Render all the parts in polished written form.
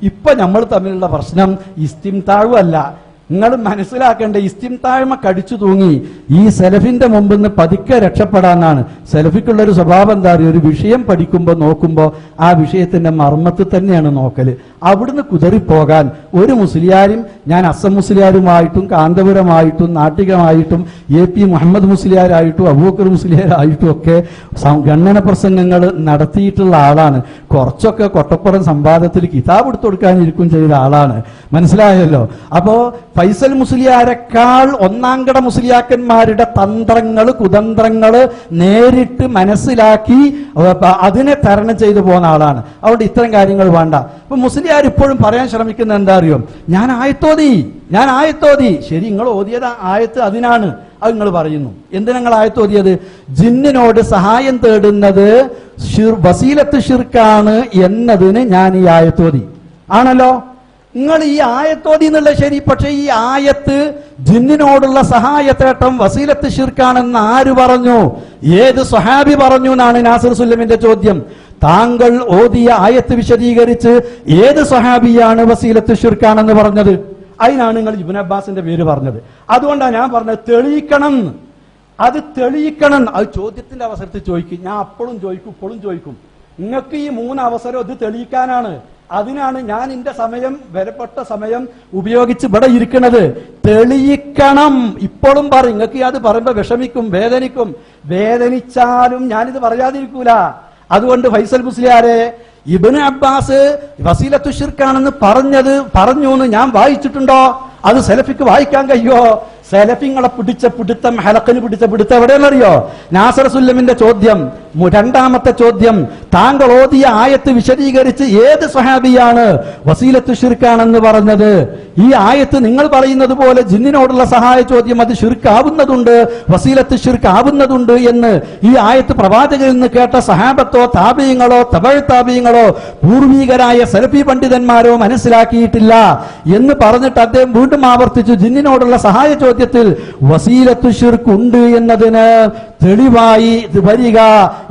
ഇപ്പൊ നമ്മൾ തമ്മിലുള്ള പ്രശ്നം ഇസ്തിംതാഴും അല്ല. നിങ്ങൾ മനസ്സിലാക്കേണ്ട, ഇസ്തിംതാഴ്മ കടിച്ചു തൂങ്ങി ഈ സെലഫിന്റെ മുമ്പിൽ നിന്ന് പതുക്കെ രക്ഷപ്പെടാനാണ്. സെലഫിക്കുള്ളൊരു സ്വഭാവം എന്താ അറിയോ? ഒരു വിഷയം പഠിക്കുമ്പോൾ നോക്കുമ്പോൾ ആ വിഷയത്തിന്റെ മർമ്മത്തിൽ തന്നെയാണ് നോക്കല്. അവിടുന്ന് കുതറിപ്പോകാൻ ഒരു മുസ്ലിയാരും, ഞാൻ അസം മുസ്ലിയാരുമായിട്ടും കാന്തപുരമായിട്ടും നാട്ടികമായിട്ടും AP മുഹമ്മദ് മുസ്ലിയാരായിട്ടും അബൂബക്കർ മുസ്ലിയാരായിട്ടും ഒക്കെ ഗണ്ണന പ്രസംഗങ്ങൾ നടത്തിയിട്ടുള്ള ആളാണ്. കുറച്ചൊക്കെ കൊട്ടപ്പുറം സംവാദത്തിൽ കിതാബ് എടുത്തു കൊടുക്കാനിരിക്കും ചെയ്ത ആളാണ്. മനസ്സിലായല്ലോ? അപ്പോ ഫൈസൽ മുസ്ലിയാരെക്കാൾ ഒന്നാംകട മുസ്ലിയാക്കന്മാരുടെ തന്ത്രങ്ങൾ, കുതന്ത്രങ്ങൾ നേരിട്ട് മനസ്സിലാക്കി അതിനെ തരണം ചെയ്തു പോകുന്ന ആളാണ്. അതുകൊണ്ട് ഇത്തരം കാര്യങ്ങൾ വേണ്ട. അപ്പൊ മുസ്ലിയാർ ഇപ്പോഴും പറയാൻ ശ്രമിക്കുന്നത് എന്താ അറിയോ? ഞാൻ ആയത്തോതി. ശരി, നിങ്ങൾ ഓതിയത് ആയത്ത് അതിനാണ്. അത് നിങ്ങൾ പറയുന്നു. എന്തിനാ നിങ്ങൾ ആയത്തോതിയത്? ജിന്നിനോട് സഹായം തേടുന്നത് വസീലത്ത് ശിർക്കാണ് എന്നതിന് ഞാൻ ഈ ആയത്തോതി ആണല്ലോ. നിങ്ങൾ ഈ ആയത്തോതി എന്നുള്ള ശരി, പക്ഷെ ഈ ആയത്ത് ജിന്നിനോടുള്ള സഹായത്തേട്ടം വസീലത്ത് ശിർക്കാണെന്ന് ആര് പറഞ്ഞു? ഏത് സ്വഹാബി പറഞ്ഞു എന്നാണ് നാസിർ സുല്ലമിന്റെ ചോദ്യം. താങ്കൾ ഓതിയ ആയത്ത് വിശദീകരിച്ച് ഏത് സ്വഹാബിയാണ് വസീലത്ത് ശിർക്കാണെന്ന് പറഞ്ഞത്? അതിനാണ് നിങ്ങൾ ഇബ്നു അബ്ബാസിന്റെ പേര് പറഞ്ഞത്. അതുകൊണ്ടാണ് ഞാൻ പറഞ്ഞത് തെളിയിക്കണം. അത് ചോദ്യത്തിന്റെ അവസരത്തിൽ ചോദിക്കും. ഞാൻ അപ്പോഴും ചോദിക്കും, ഇപ്പോഴും ചോദിക്കും. നിങ്ങൾക്ക് ഈ 3 അവസരം ഇത് തെളിയിക്കാനാണ്. അതിനാണ് ഞാൻ എന്റെ സമയം, വിലപ്പെട്ട സമയം ഉപയോഗിച്ച് ഇവിടെ ഇരിക്കുന്നത്. തെളിയിക്കണം. ഇപ്പോഴും പറയും. നിങ്ങൾക്ക് അത് പറയുമ്പോ വിഷമിക്കും, വേദനിച്ചാലും ഞാനിത് പറയാതിരിക്കൂല. അതുകൊണ്ട് ഫൈസൽ മുസ്ലിയാരെ, ഇബ്നു അബ്ബാസ് വസീലത്തു ശിർക്കാണെന്ന് പറഞ്ഞു എന്ന് ഞാൻ വായിച്ചിട്ടുണ്ടോ? അത് സെലഫിക്ക് വായിക്കാൻ കഴിയോ? സെലഫിങ്ങളെ പിടിച്ച പിടുത്തം, ഹലക്കിന് പിടിച്ച പിടുത്തം എവിടെയെന്നറിയോ? നാസിർ സുല്ലമിന്റെ ചോദ്യം, 2ാമത്തെ ചോദ്യം, താങ്കൾ ഓതിയ ആയത്ത് വിശദീകരിച്ച് ഏത് സ്വഹാബിയാണ് വസീലത്ത് ശിർക്കാണെന്ന് പറഞ്ഞത്? ഈ ആയത്ത് നിങ്ങൾ പറയുന്നത് പോലെ ജിന്നിനോടുള്ള സഹായ ചോദ്യം അത് ശിർക്കാവുന്നതുണ്ട്, വസീലത്ത് ശിർക്കാവുന്നതുണ്ട് എന്ന് ഈ ആയത്ത് പ്രവാചകരിൽ നിന്ന് കേട്ട സഹാബത്തോ താബിയങ്ങളോ തബഅ താബിയങ്ങളോ പൂർവീകരായ സലഫി പണ്ഡിതന്മാരോ മനസ്സിലാക്കിയിട്ടില്ല എന്ന് പറഞ്ഞിട്ട് അദ്ദേഹം വീണ്ടും ആവർത്തിച്ചു, ജിന്നിനോടുള്ള സഹായ ചോദ്യത്തിൽ വസീലത്തു ശിർക്ക് ഉണ്ട് എന്നതിന് തെളിവായി വരിക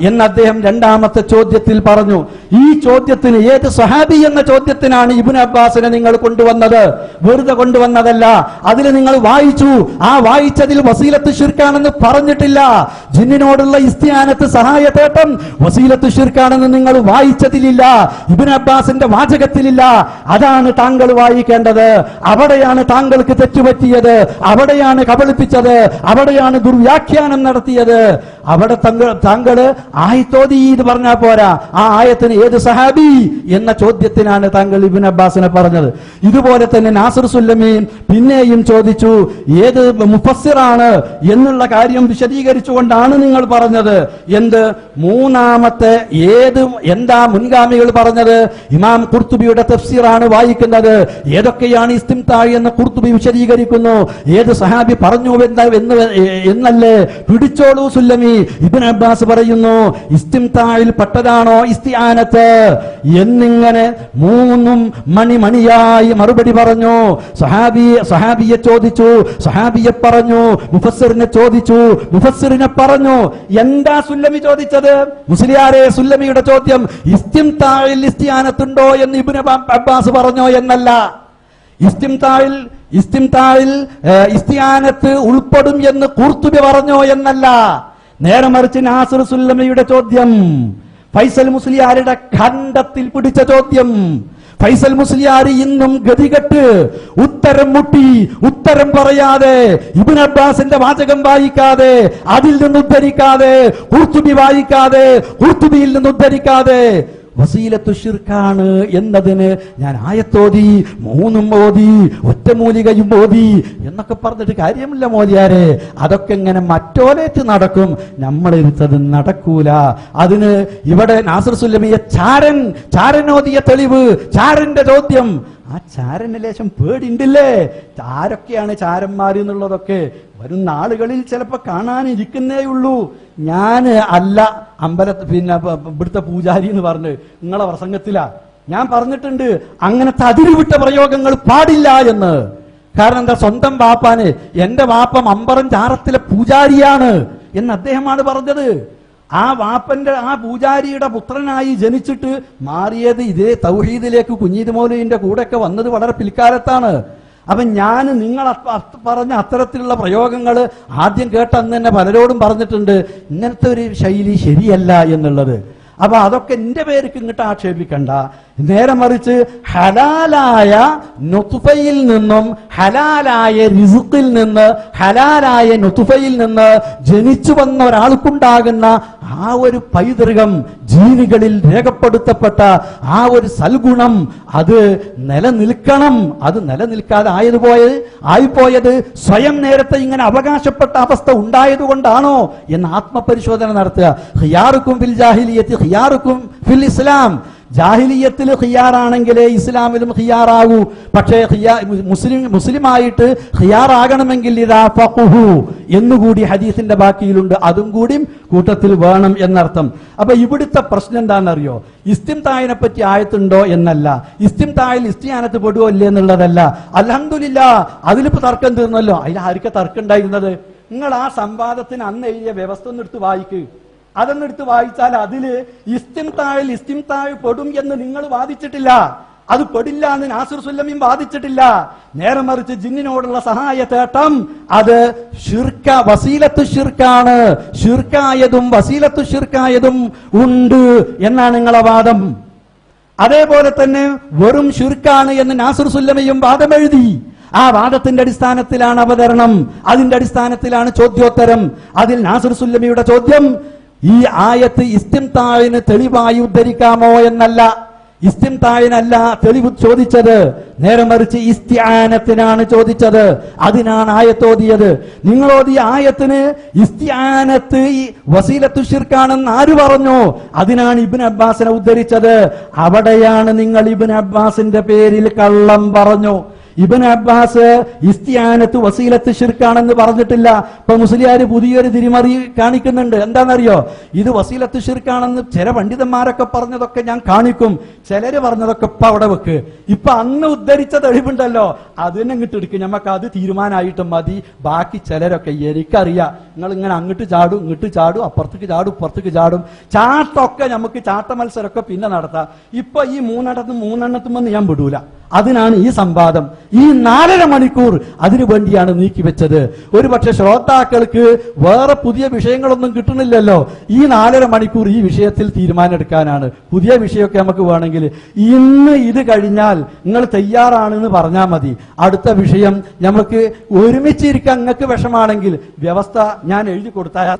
എന്ന് അദ്ദേഹം 2ാമത്തെ ചോദ്യത്തിൽ പറഞ്ഞു. ഈ ചോദ്യത്തിന്, ഏത് സഹാബി എന്ന ചോദ്യത്തിനാണ് ഇബ്നു അബ്ബാസിനെ നിങ്ങൾ കൊണ്ടുവന്നത്. വെറുതെ കൊണ്ടുവന്നതല്ല. അതിൽ നിങ്ങൾ വായിച്ചു. ആ വായിച്ചതിൽ വസീലത്ത് ശിർക്കാണെന്ന് പറഞ്ഞിട്ടില്ല. ജിന്നിനോടുള്ള ഇസ്തിആനത്ത് സഹായത്തേട്ടം വസീലത്ത് ശിർക്കാണെന്ന് നിങ്ങൾ വായിച്ചതിലില്ല. ഇബ്നു അബ്ബാസിന്റെ വാചകത്തിലില്ല. അതാണ് താങ്കൾ വായിക്കേണ്ടത്. അവിടെയാണ് താങ്കൾക്ക് തെറ്റുപറ്റിയത്, അവിടെയാണ് കബളിപ്പിച്ചത്, അവിടെയാണ് ദുർവ്യാഖ്യാനം നടത്തിയത്. അവിടെ താങ്കള് ആയത്തോതി എന്ന് പറഞ്ഞാൽ പോരാ. ആ ആയത്തിന് ഏത് സഹാബി എന്ന ചോദ്യത്തിനാണ് താങ്കൾ ഇബ്നു അബ്ബാസിനെ പറഞ്ഞത്. ഇതുപോലെ തന്നെ നാസിർ സുല്ലമി പിന്നെയും ചോദിച്ചു, ഏത് മുഫസ്സിറാണ് എന്നുള്ള കാര്യം വിശദീകരിച്ചുകൊണ്ടാണ് നിങ്ങൾ പറഞ്ഞത്. എന്ത് 3ാമത്തെ എന്താ മുൻഗാമികൾ പറഞ്ഞത്? ഇമാം ഖുർത്തുബിയുടെ തഫ്സീറാണ് വായിക്കുന്നത്. ഏതൊക്കെയാണ് ഇസ്തിംതാഴ് എന്ന് ഖുർത്തുബി വിശദീകരിക്കുന്നു. ഏത് സഹാബി പറഞ്ഞു എന്നല്ലേ? പിടിച്ചോളൂ സുല്ലമി. ഇബ്നു അബ്ബാസ് പറയുന്നു, ഇസ്തിംതാഴിൽ പെട്ടതാണോ ഇസ്തിആനത്ത് എന്നിങ്ങനെ 3 മണിയായി മറുപടി പറഞ്ഞു. സഹാബിയെ ചോദിച്ചു, സഹാബിയെ പറഞ്ഞു. മുഫസ്സിറിനെ ചോദിച്ചു, മുഫസ്സിറിനെ പറഞ്ഞു. എന്താ സുല്ലമി ചോദിച്ചത്? മുസ്ലിയാരെ, സുല്ലമിയുടെ ചോദ്യം ഇസ്തിംതാഴിൽ ഇസ്തിആനത്തുണ്ടോ എന്ന് ഇബ്നു അബ്ബാസ് പറഞ്ഞോ എന്നല്ല. ഇസ്തിംതാഴിൽ ഇസ്തിആനത്ത് ഉൾപ്പെടും എന്ന് ഖുർത്തുബി പറഞ്ഞോ എന്നല്ല. നേരെ മറിച്ച് നാസിർ സുല്ലമിയുടെ ചോദ്യം, ഫൈസൽ മുസ്ലിയാരുടെ ഖണ്ഡത്തിൽ പിടിച്ച ചോദ്യം. ഫൈസൽ മുസ്ലിയാർ ഇന്നും ഗതികെട്ട് ഉത്തരം മുട്ടി, ഉത്തരം പറയാതെ, ഇബ്നു അബ്ബാസിന്റെ വാചകം വായിക്കാതെ, അതിൽ നിന്ന് ഉദ്ധരിക്കാതെ, ഖുർത്തുബി വായിക്കാതെ, ഖുർത്തുബിയിൽ നിന്ന് ഉദ്ധരിക്കാതെ വസീലത്തു ശിർക്കാണ് എന്നതിന് ഞാൻ ആയത്തോതി, 3 ഓതി, ഒറ്റമൂലികയും ഓതി എന്നൊക്കെ പറഞ്ഞിട്ട് കാര്യമില്ല മോദിയാരെ. അതൊക്കെ ഇങ്ങനെ മറ്റോലേറ്റ് നടക്കും, നമ്മളെടുത്തത് നടക്കൂല. അതിന് ഇവിടെ നാസിർ സുല്ലമിയെ ചാരനോദിയ തെളിവ്, ചാരന്റെ ചോദ്യം. ആ ചാരന് ലേശം പേടിണ്ടില്ലേ? ആരൊക്കെയാണ് ചാരന്മാർ എന്നുള്ളതൊക്കെ വരും നാളുകളിൽ ചിലപ്പോ കാണാനിരിക്കുന്നേയുള്ളൂ. ഞാൻ അല്ല ഇവിടുത്തെ പൂജാരി എന്ന് പറഞ്ഞ് നിങ്ങളെ പ്രസംഗത്തിലാ ഞാൻ പറഞ്ഞിട്ടുണ്ട്, അങ്ങനത്തെ അതിരുവിട്ട പ്രയോഗങ്ങൾ പാടില്ല എന്ന്. കാരണം എന്താ? സ്വന്തം വാപ്പാന്, എന്റെ വാപ്പ മമ്പറം ചാറത്തിലെ പൂജാരിയാണ് എന്ന് അദ്ദേഹമാണ് പറഞ്ഞത്. ആ വാപ്പന്റെ ആ പൂജാരിയുടെ പുത്രനായി ജനിച്ചിട്ട് മാറിയത് ഇതേ തൗഹീദിലേക്ക് കുഞ്ഞീദ് മൗലവിന്റെ കൂടെയൊക്കെ വന്നത് വളരെ പിൽക്കാലത്താണ്. അപ്പൊ ഞാൻ നിങ്ങൾ പറഞ്ഞ അത്തരത്തിലുള്ള പ്രയോഗങ്ങൾ ആദ്യം കേട്ടന്ന് തന്നെ പലരോടും പറഞ്ഞിട്ടുണ്ട്, ഇങ്ങനത്തെ ഒരു ശൈലി ശരിയല്ല എന്നുള്ളത്. അപ്പൊ അതൊക്കെ എന്റെ പേർക്ക് ഇങ്ങോട്ട് ആക്ഷേപിക്കണ്ട. നേരെ മറിച്ച് ഹലാലായ നുത്ഫയിൽ നിന്നും ഹലാലായ റിസ്ഖിൽ നിന്ന് ഹലാലായ നുത്ഫയിൽ നിന്ന് ജനിച്ചു വന്ന ഒരാൾക്കുണ്ടാകുന്ന ആ ഒരു പൈതൃകം, ജീനുകളിൽ രേഖപ്പെടുത്തപ്പെട്ട ആ ഒരു സൽഗുണം അത് നിലനിൽക്കണം. അത് നിലനിൽക്കാതെ ആയിപ്പോയത് സ്വയം നേരത്തെ ഇങ്ങനെ അവകാശപ്പെട്ട അവസ്ഥ ഉണ്ടായതുകൊണ്ടാണോ എന്ന് ആത്മപരിശോധന നടത്തുക. ഖിയാറുക്കും ഫിൽ ജാഹിലിയത്തി ഖിയാറുക്കും ഫിൽ ഇസ്ലാം. ജാഹിലിയത്തിൽ ഖിയാറാണെങ്കിലേ ഇസ്ലാമിലും ഖിയാറാകൂ. പക്ഷേ മുസ്ലിമായിട്ട് ഖിയാറാകണമെങ്കിൽ ഇദാ ഫഖഹു എന്നുകൂടി ഹദീസിന്റെ ബാക്കിയിലുണ്ട്. അതും കൂടി കൂട്ടത്തിൽ വേണം എന്നർത്ഥം. അപ്പൊ ഇവിടുത്തെ പ്രശ്നം എന്താണെന്നറിയോ? ഇസ്തിംതായിനെ പറ്റി ആയത്തുണ്ടോ എന്നല്ല, ഇസ്തിംതായിൽ ഇസ്തിയാനത്ത് പെടുവോ ഇല്ലേ എന്നുള്ളതല്ല. അൽഹംദുലില്ലാ അതിലിപ്പോ തർക്കം തീർന്നല്ലോ. അതിൽ ആർക്കാ തർക്കം ഉണ്ടായിരുന്നത്? നിങ്ങൾ ആ സംവാദത്തിന് അന്ന് എഴുതിയ വ്യവസ്ഥ ഒന്ന് എടുത്ത് വായിക്ക്. അതൊന്നെടുത്ത് വായിച്ചാൽ അതില് ഇസ്തിംതാഴ് പെടും എന്ന് നിങ്ങൾ വാദിച്ചിട്ടില്ല. അത് പെടില്ല എന്ന് നാസിർ സുല്ലമിയും വാദിച്ചിട്ടില്ല. നേരെ മറിച്ച് ജിന്നിനോടുള്ള സഹായ തേട്ടം അത് വസീലത്തു ഷിർക്കാണ്. ഷിർക്കായതും വസീലത്തു ഷിർക്കായതും ഉണ്ട് എന്നാണ് നിങ്ങളെ വാദം. അതേപോലെ തന്നെ വെറും ഷിർക്കാണ് എന്ന് നാസിർ സുല്ലമിയും വാദമെഴുതി. ആ വാദത്തിന്റെ അടിസ്ഥാനത്തിലാണ് അവതരണം, അതിന്റെ അടിസ്ഥാനത്തിലാണ് ചോദ്യോത്തരം. അതിൽ നാസിർ സുല്ലമിയുടെ ചോദ്യം ഈ ആയത്ത് ഇസ്തിംതാഴിന് തെളിവായി ഉദ്ധരിക്കാമോ എന്നല്ല, ഇസ്തിംതാഴിനല്ല തെളിവ് ചോദിച്ചത്, നേരെ മറിച്ച് ഇസ്തിആനത്തിനാണ് ചോദിച്ചത്. അതിനാണ് ആയത്തോതിയത്. നിങ്ങൾ ഓതിയ ആയത്തിന് ഇസ്തിആനത്ത് വസീലത്തു ഷിർക്കാണെന്ന് ആര് പറഞ്ഞു? അതിനാണ് ഇബ്നു അബ്ബാസിനെ ഉദ്ധരിച്ചത്. അവിടെയാണ് നിങ്ങൾ ഇബ്നു അബ്ബാസിന്റെ പേരിൽ കള്ളം പറഞ്ഞു. ഇബ്നു അബ്ബാസ് ഇസ്തിആനത്ത് വസീലത്ത് ഷിർക്കാണെന്ന് പറഞ്ഞിട്ടില്ല. ഇപ്പൊ മുസ്ലിയാര് പുതിയൊരു തിരിമറി കാണിക്കുന്നുണ്ട്. എന്താണെന്നറിയോ? ഇത് വസീലത്ത് ഷിർക്കാണെന്ന് ചില പണ്ഡിതന്മാരൊക്കെ പറഞ്ഞതൊക്കെ ഞാൻ കാണിക്കും, ചിലര് പറഞ്ഞതൊക്കെ ഇപ്പൊ അവിടെ വെക്ക്. ഇപ്പൊ അന്ന് ഉദ്ധരിച്ച തെളിവുണ്ടല്ലോ അതിനെ ഇങ്ങോട്ട് എടുക്കും. നമുക്ക് അത് തീരുമാനമായിട്ട് മതി. ബാക്കി ചിലരൊക്കെ എനിക്കറിയാം, നിങ്ങൾ ഇങ്ങനെ അങ്ങോട്ട് ചാടും ഇങ്ങോട്ട് ചാടും അപ്പുറത്തേക്ക് ചാടും ഇപ്പുറത്തേക്ക് ചാടും. ചാട്ടൊക്കെ നമുക്ക് ചാട്ട മത്സരമൊക്കെ പിന്നെ നടത്താം. ഇപ്പൊ ഈ മൂന്നെണ്ണത്തുമെന്ന് ഞാൻ വിടൂല. അതിനാണ് ഈ സംവാദം. ഈ 4.5 മണിക്കൂർ അതിനു വേണ്ടിയാണ് നീക്കിവെച്ചത്. ഒരു പക്ഷെ ശ്രോതാക്കൾക്ക് വേറെ പുതിയ വിഷയങ്ങളൊന്നും കിട്ടണില്ലല്ലോ. ഈ 4.5 മണിക്കൂർ ഈ വിഷയത്തിൽ തീരുമാനം എടുക്കാനാണ്. പുതിയ വിഷയമൊക്കെ നമുക്ക് വേണമെങ്കിൽ ഇന്ന് ഇത് കഴിഞ്ഞാൽ നിങ്ങൾ തയ്യാറാണെന്ന് പറഞ്ഞാൽ മതി. അടുത്ത വിഷയം നമുക്ക് ഒരുമിച്ചിരിക്കാൻ നിങ്ങൾക്ക് വിഷമാണെങ്കിൽ വ്യവസ്ഥ ഞാൻ എഴുതി കൊടുത്താൽ